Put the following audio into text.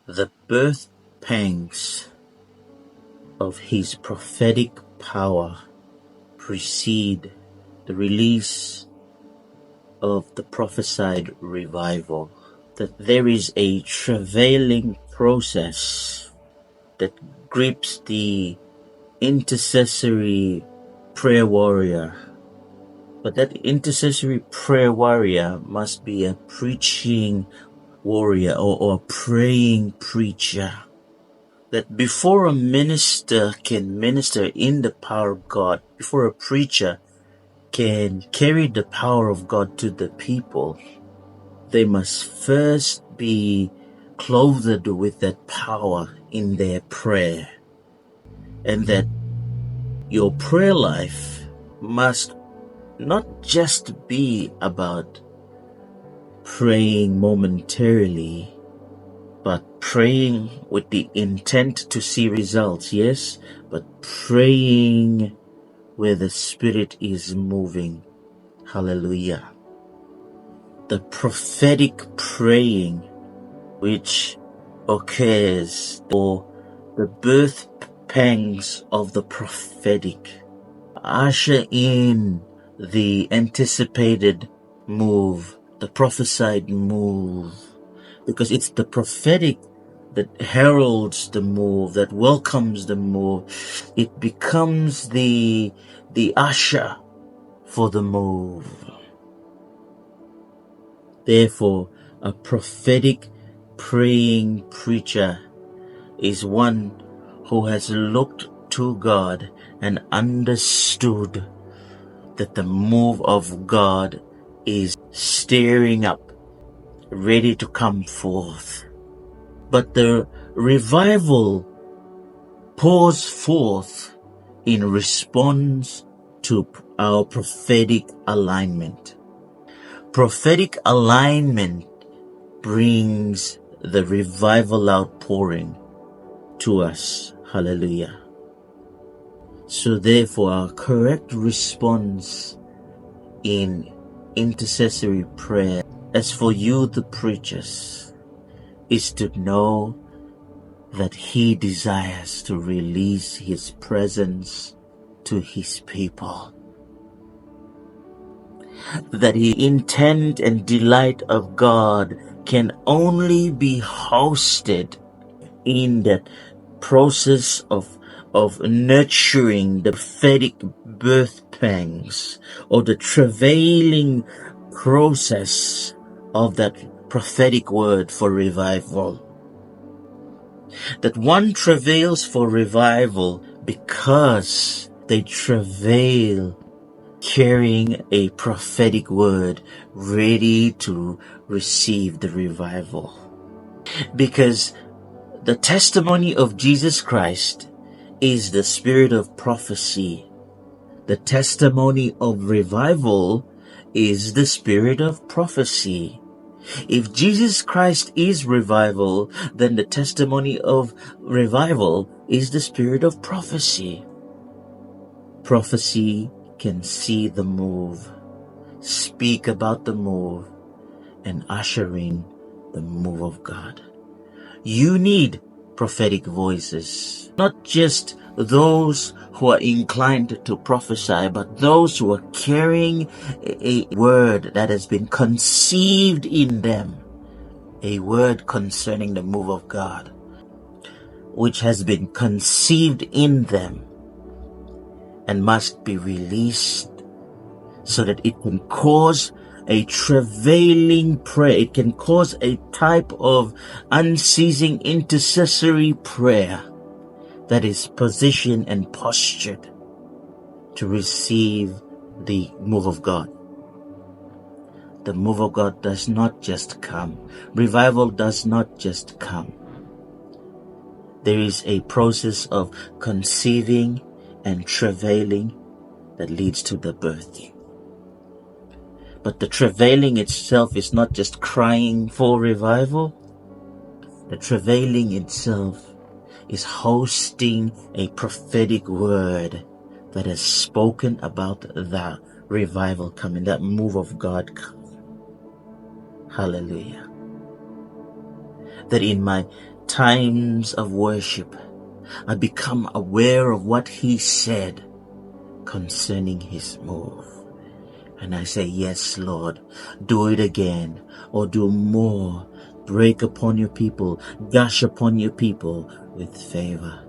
The birth pangs of his prophetic power precede the release of the prophesied revival. That there is a travailing process that grips the intercessory prayer warrior. But that intercessory prayer warrior must be a preaching warrior or a praying preacher. That before a minister can minister in the power of God, before a preacher can carry the power of God to the people, they must first be clothed with that power in their prayer. And that your prayer life must not just be about praying momentarily, but praying with the intent to see results, yes, but praying where the Spirit is moving. Hallelujah. The prophetic praying which occurs, or the birth pangs of the prophetic, usher in the anticipated move, the prophesied move, because it's the prophetic that heralds the move, that welcomes the move. It becomes the usher for the move. Therefore, a prophetic praying preacher is one who has looked to God and understood that the move of God is stirring up, ready to come forth. But the revival pours forth in response to our prophetic alignment. Prophetic alignment brings the revival outpouring to us. Hallelujah. So therefore, our correct response in intercessory prayer, as for you the preachers, is to know that He desires to release His presence to His people. That the intent and delight of God can only be hosted in that process of nurturing the prophetic birth pangs, or the travailing process of that prophetic word for revival. That one travails for revival because they travail carrying a prophetic word ready to receive the revival. Because the testimony of Jesus Christ is the spirit of prophecy. The testimony of revival is the spirit of prophecy. If Jesus Christ is revival, then the testimony of revival is the spirit of prophecy. Prophecy can see the move, speak about the move, and usher in the move of God. You need prophetic voices, not just those who are inclined to prophesy, but those who are carrying a word that has been conceived in them, a word concerning the move of God, which has been conceived in them and must be released so that it can cause a travailing prayer. It can cause a type of unceasing intercessory prayer that is positioned and postured to receive the move of God. The move of God does not just come. Revival does not just come. There is a process of conceiving and travailing that leads to the birthing. But the travailing itself is not just crying for revival. The travailing itself is hosting a prophetic word that has spoken about that revival coming, that move of God coming. Hallelujah. That in my times of worship, I become aware of what he said concerning his move. And I say, yes, Lord, do it again, or do more. Break upon your people, gush upon your people with favor.